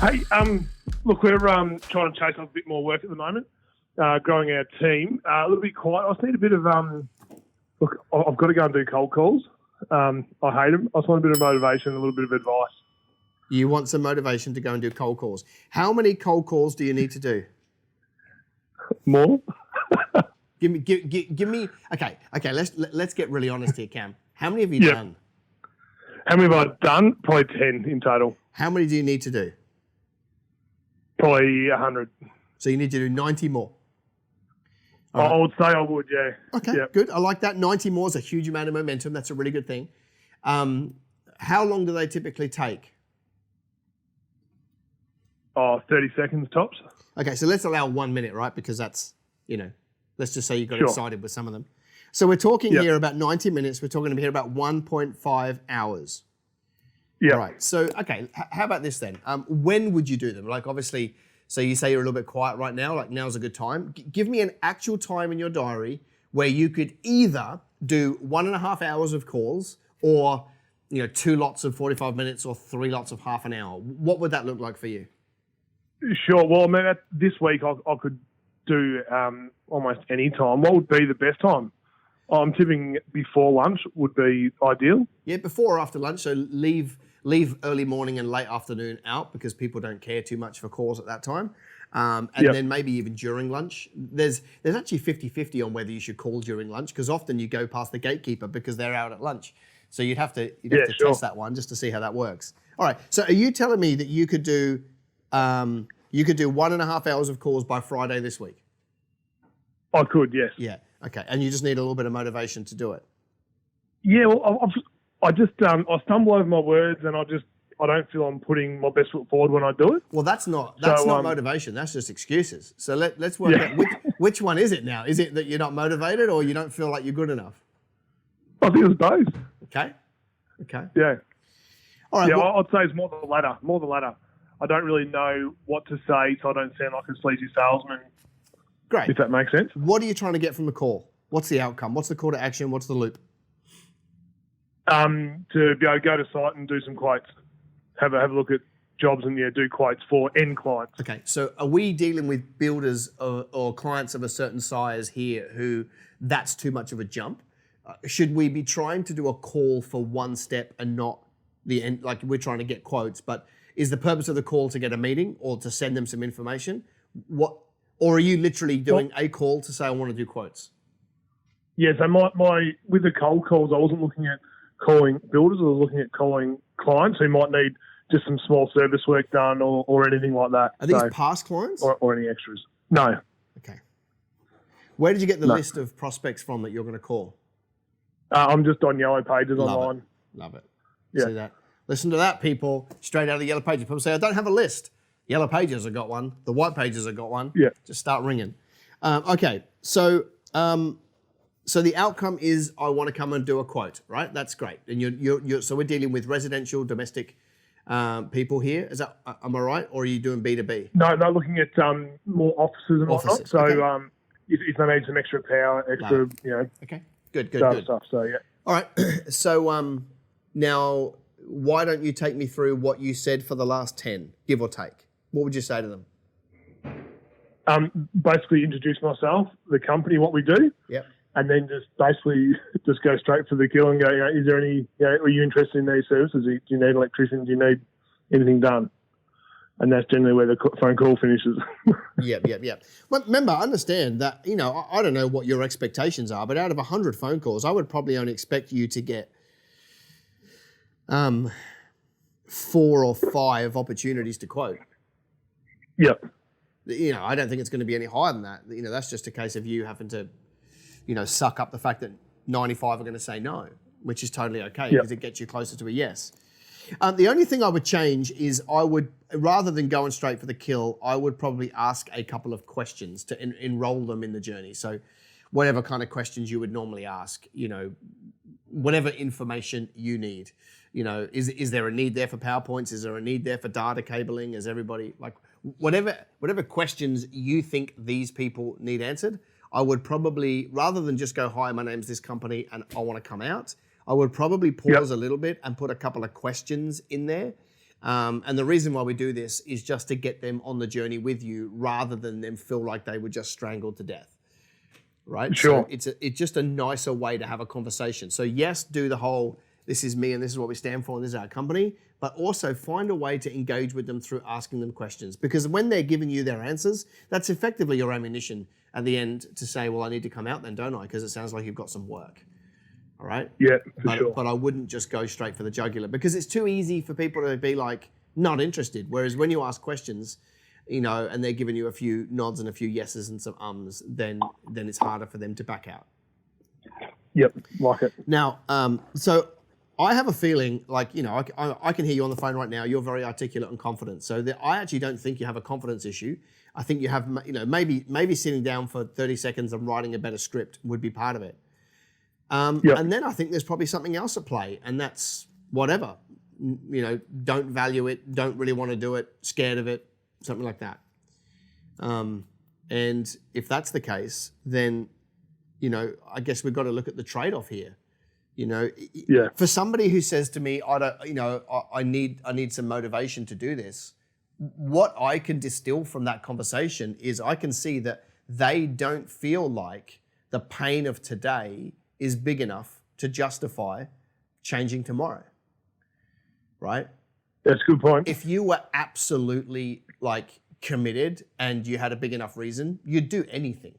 Hey, look, we're trying to chase off a bit more work at the moment, growing our team. A little bit quiet. I just need a bit of, look, I've got to go and do cold calls. I hate them. I just want a bit of motivation, a little bit of advice. You want some motivation to go and do cold calls. How many cold calls do you need to do? More? Give me. Okay. Let's get really honest here, Cam. How many have you done? How many have I done? Probably 10 in total. How many do you need to do? Probably 100. So you need to do 90 more. I would say I would, yeah. Okay, good. I like that. 90 more is a huge amount of momentum. That's a really good thing. How long do they typically take? 30 seconds tops. Okay, so let's allow 1 minute, right? Because that's, let's just say you got excited with some of them. So we're talking here about 90 minutes. We're talking here about 1.5 hours. Yeah. All right. So, okay, how about this then? When would you do them? Like, obviously, so you say you're a little bit quiet right now. Like, now's a good time. Give me an actual time in your diary where you could either do 1.5 hours of calls or, 2 lots of 45 minutes or 3 lots of half an hour. What would that look like for you? Sure. Well, I mean, this week I could do almost any time. What would be the best time? I'm tipping before lunch would be ideal. Yeah, before or after lunch. So leave early morning and late afternoon out because people don't care too much for calls at that time. Then maybe even during lunch. There's actually 50-50 on whether you should call during lunch because often you go past the gatekeeper because they're out at lunch. So you'd have to test that one just to see how that works. All right. So are you telling me that you could do 1.5 hours of calls by Friday this week? I could, yes. Yeah. Okay. And you just need a little bit of motivation to do it. Yeah. Well, I stumble over my words, and I don't feel I'm putting my best foot forward when I do it. Well, that's not motivation. That's just excuses. So let's work out which one is it now? Is it that you're not motivated, or you don't feel like you're good enough? I think it's both. Okay. Yeah. All right. Yeah, I'd say it's more the latter. More the latter. I don't really know what to say, so I don't sound like a sleazy salesman. Great. If that makes sense. What are you trying to get from the call? What's the outcome? What's the call to action? What's the loop? To be able to go to site and do some quotes, have a look at jobs and do quotes for end clients. Okay, so are we dealing with builders or clients of a certain size here who that's too much of a jump? Should we be trying to do a call for one step and not the end? Like we're trying to get quotes, but is the purpose of the call to get a meeting or to send them some information? Or are you literally doing a call to say I want to do quotes? Yeah, so my with the cold calls, I wasn't looking at calling builders. I was looking at calling clients who might need just some small service work done or anything like that. Are these past clients? Or any extras? No. Okay. Where did you get the list of prospects from that you're going to call? I'm just on Yellow Pages online. Love it. Yeah. See that? Listen to that, people. Straight out of the Yellow Pages. People say, I don't have a list. Yellow Pages have got one. The White Pages have got one. Yeah. Just start ringing. Okay. So the outcome is I want to come and do a quote, right? That's great. And so we're dealing with residential, domestic people here. Is that, am I right? Or are you doing B2B? No, looking at more offices and whatnot. So okay. If they need some extra power, Okay. Good. stuff. So yeah. All right. So now, why don't you take me through what you said for the last 10, give or take? What would you say to them? Basically introduce myself, the company, what we do. Yep. And then just go straight for the kill and go, is there any, are you interested in these services? Do you need electrician? Do you need anything done? And that's generally where the phone call finishes. Yep. Well, remember, understand that, I don't know what your expectations are, but out of 100 phone calls, I would probably only expect you to get 4 or 5 opportunities to quote. Yep. I don't think it's going to be any higher than that. That's just a case of you having to, suck up the fact that 95 are going to say no, which is totally okay because it gets you closer to a yes. The only thing I would change is I would, rather than going straight for the kill, I would probably ask a couple of questions to enroll them in the journey. So whatever kind of questions you would normally ask, whatever information you need. Is there a need there for PowerPoints? Is there a need there for data cabling? Is everybody whatever questions you think these people need answered, I would probably, rather than just go, hi, my name's this company and I want to come out, I would probably pause a little bit and put a couple of questions in there And the reason why we do this is just to get them on the journey with you rather than them feel like they were just strangled to death. Right? Sure. So it's just a nicer way to have a conversation. So yes, do the whole, this is me and this is what we stand for and this is our company, but also find a way to engage with them through asking them questions. Because when they're giving you their answers, that's effectively your ammunition at the end to say, well, I need to come out then, don't I? Because it sounds like you've got some work. All right? Yeah, for sure. But I wouldn't just go straight for the jugular because it's too easy for people to be like, not interested. Whereas when you ask questions, you know, and they're giving you a few nods and a few yeses and some ums, then it's harder for them to back out. Yep, like it. Now, so I have a feeling like, you know, I can hear you on the phone right now. You're very articulate and confident. So I actually don't think you have a confidence issue. I think you have, you know, maybe sitting down for 30 seconds and writing a better script would be part of it. Yep. And then I think there's probably something else at play, and that's whatever. You know, don't value it, don't really want to do it, scared of it, something like that. And if that's the case, then, you know, I guess we've got to look at the trade-off here. You know, Yeah. for somebody who says to me, I need some motivation to do this, what I can distill from that conversation is I can see that they don't feel like the pain of today is big enough to justify changing tomorrow, right? That's a good point. If you were absolutely like committed and you had a big enough reason, you'd do anything.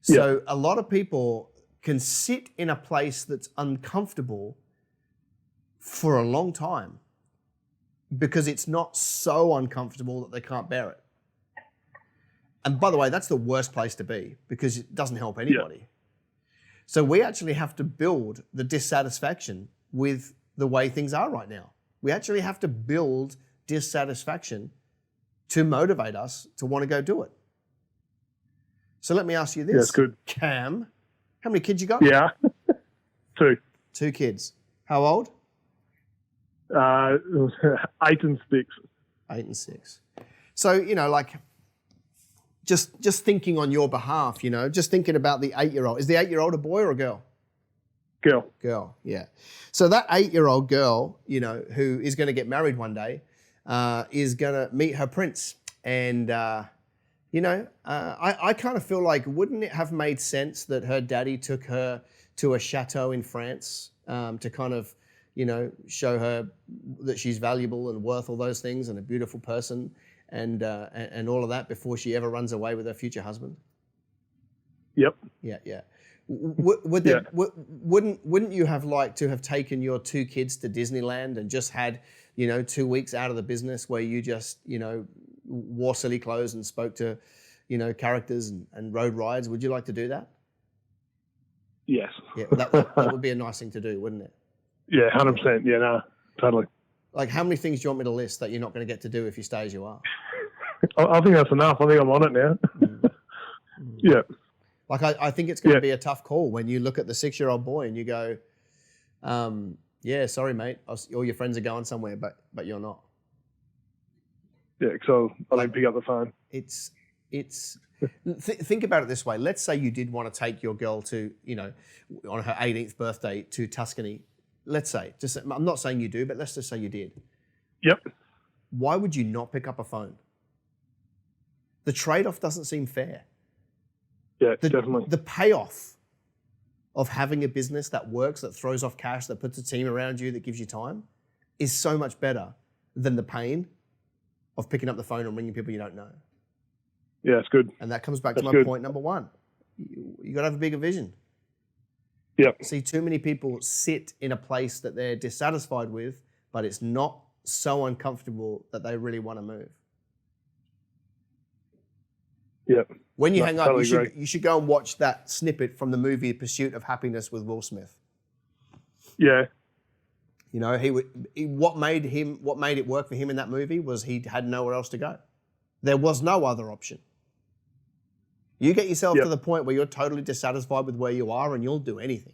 So a lot of people can sit in a place that's uncomfortable for a long time because it's not so uncomfortable that they can't bear it. And by the way, that's the worst place to be because it doesn't help anybody. Yeah. So we actually have to build the dissatisfaction with the way things are right now. We actually have to build dissatisfaction to motivate us to want to go do it. So let me ask you this. Yeah, that's good. Cam, how many kids you got? Yeah, 2. 2 kids. How old? 8 and 6. 8 and 6. So, you know, like just thinking on your behalf, you know, just thinking about the 8-year-old. Is the 8-year-old a boy or a girl? Girl. Girl, yeah. So that 8-year-old girl, you know, who is going to get married one day, is going to meet her prince. And, you know, I kind of feel like, wouldn't it have made sense that her daddy took her to a chateau in France to kind of, you know, show her that she's valuable and worth all those things and a beautiful person and all of that before she ever runs away with her future husband? Yep. Yeah. Wouldn't you have liked to have taken your 2 kids to Disneyland and just had, you know, 2 weeks out of the business where you just, you know, wore silly clothes and spoke to, you know, characters and rode rides? Would you like to do that? Yes. Yeah, that would be a nice thing to do, wouldn't it? Yeah, 100%. Yeah, no, totally. Like, how many things do you want me to list that you're not going to get to do if you stay as you are? I think that's enough. I think I'm on it now. Yeah. Like, I think it's going to be a tough call when you look at the 6-year-old boy and you go, yeah, sorry, mate, all your friends are going somewhere, but you're not. Yeah, so I don't pick up the phone. Think about it this way. Let's say you did want to take your girl to, you know, on her 18th birthday to Tuscany. Let's say, I'm not saying you do, but let's just say you did. Yep. Why would you not pick up a phone? The trade-off doesn't seem fair. Yeah, definitely. The payoff of having a business that works, that throws off cash, that puts a team around you, that gives you time, is so much better than the pain of picking up the phone and ringing people you don't know. Yeah, it's good. And that comes back to my point number 1. You got to have a bigger vision. Yep. See, too many people sit in a place that they're dissatisfied with, but it's not so uncomfortable that they really want to move. Yep. When you hang up, totally you should go and watch that snippet from the movie Pursuit of Happiness with Will Smith. Yeah. You know, what made it work for him in that movie was he had nowhere else to go. There was no other option. You get yourself to the point where you're totally dissatisfied with where you are and you'll do anything.